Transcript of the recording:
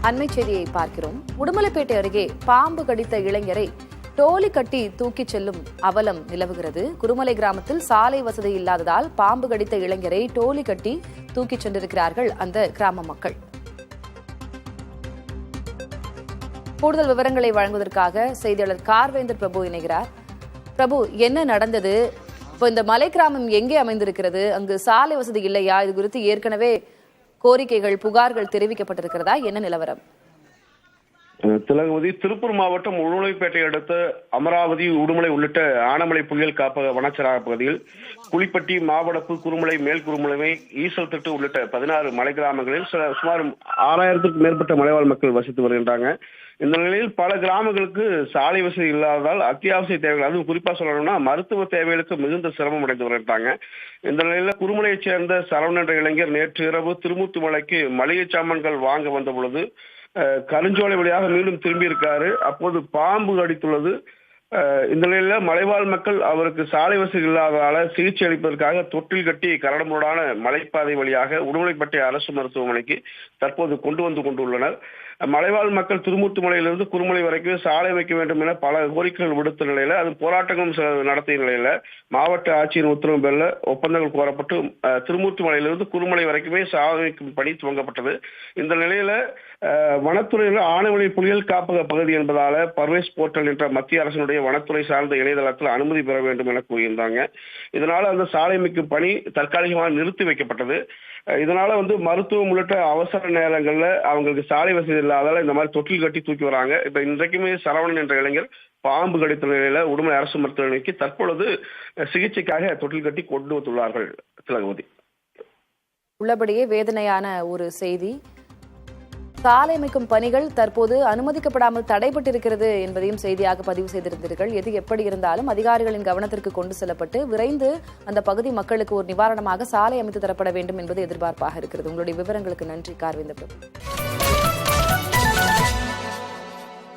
அண்மை செய்தியை பார்க்கிறோம். உடுமலைப்பேட்டை அருகே பாம்பு கடித்த இளைஞரை டோலி கட்டி தூக்கிச் செல்லும் அவலம் நிலவுகிறது. குருமலை கிராமத்தில் சாலை வசதி இல்லாததால் பாம்பு கடித்த இளைஞரை டோலி கட்டி தூக்கிச் சென்றிருக்கிறார்கள் அந்த கிராம மக்கள். கூடுதல் விவரங்களை வழங்குவதற்காக செய்தியாளர் கார்வேந்தர் பிரபு இணைகிறார். பிரபு, என்ன நடந்தது? இப்போ இந்த மலை கிராமம் எங்கே அமைந்திருக்கிறது? அங்கு சாலை வசதி இல்லையா? இது குறித்து ஏற்கனவே கோரிக்கைகள், புகார்கள் தெரிவிக்கப்பட்டிருக்கிறதா? என்ன நிலவரம்? திலகவதி, திருப்பூர் மாவட்டம் உடுமலைப்பேட்டை அடுத்த அமராவதி, உடுமலை உள்ளிட்ட ஆனமலை புலிகள் காப்பக வனச்சரக பகுதியில் குளிப்பட்டி, மாவடப்பு, குருமலை, மேல் குருமலை, ஈசல் திட்டு உள்ளிட்ட 16 மலை கிராமங்களில் சுமார் 6000க்கும் மேற்பட்ட மலைவாழ் மக்கள் வசித்து வருகின்றாங்க. இந்த நிலையில் பல கிராமங்களுக்கு சாலை வசதி இல்லாததால் அத்தியாவசிய தேவைகள், அதுவும் குறிப்பா சொல்லணும்னா மருத்துவ தேவைகளுக்கு மிகுந்த சிரமம் அடைந்து வருகிறாங்க. இந்த நிலையில குருமலையைச் சேர்ந்த சரவணன் என்ற இளைஞர் நேற்று இரவு திருமூர்த்திமலைக்கு மளிகை சாமான்கள் வாங்க வந்த பொழுது கருஞ்சோலை வழியாக மீண்டும் திரும்பி இருக்காரு. அப்போது பாம்பு கடித்துள்ளது. இந்த நிலையில மலைவாழ் மக்கள் அவருக்கு சாலை வசதி இல்லாததால சிகிச்சை அளிப்பதற்காக தொட்டில் கட்டி கரடுமுரடான மலைப்பாதை வழியாக உடுமலைப்பேட்டை அரசு மருத்துவமனைக்கு தற்போது கொண்டுள்ளனர். மலைவாழ் மக்கள் திருமூர்த்திமலையிலிருந்து குருமலை வரைக்கும் சாலை அமைக்க வேண்டும் என பல கோரிக்கைகள் விடுத்த நிலையில, அது போராட்டங்களும் நடத்திய நிலையில மாவட்ட ஆட்சியர் உத்தரவு பேரில் ஒப்பந்தங்கள் கோரப்பட்டு திருமூர்த்திமலையிலிருந்து குருமலை வரைக்குமே சாலை அமைக்கும் பணி துவங்கப்பட்டது. இந்த நிலையில வனத்துறையில் ஆனமலை புலிகள் காப்பக பகுதி என்பதால பர்வேஸ் போர்ட்டல் என்ற மத்திய அரசினுடைய வனத்துறை சார்ந்த இணையதளத்தில் அனுமதி பெற வேண்டும் என கூறியிருந்தாங்க. இதனால அந்த சாலை அமைக்கும் பணி தற்காலிகமாக நிறுத்தி வைக்கப்பட்டது. இதனால மருத்துவம் உள்ளிட்ட அவசர நேரங்கள்ல அவங்களுக்கு சாலை வசதி இல்லாதால இந்த மாதிரி தொட்டில் கட்டி தூக்கி வராங்க. இப்ப இன்றைக்குமே சரவணன் என்ற இளைஞர் பாம்பு கடித்த நிலையில உடுமலை அரசு மருத்துவமனைக்கு தற்பொழுது சிகிச்சைக்காக தொட்டில் கட்டி கொண்டு வந்துள்ளார்கள். திலகவதி, உள்ளபடியே வேதனையான ஒரு செய்தி. சாலை அமைக்கும் பணிகள் தற்போது அனுமதிக்கப்படாமல் தடைபட்டிருக்கிறது என்பதையும் செய்தியாக பதிவு செய்திருந்தீர்கள். எது எப்படி இருந்தாலும் அதிகாரிகளின் கவனத்திற்கு கொண்டு செல்லப்பட்டு விரைந்து அந்த பகுதி மக்களுக்கு ஒரு நிவாரணமாக சாலை அமைத்து தரப்பட வேண்டும் என்பது எதிர்பார்ப்பாக இருக்கிறது. உங்களுடைய விவரங்களுக்கு நன்றி கார்வேந்தர் பிரபு.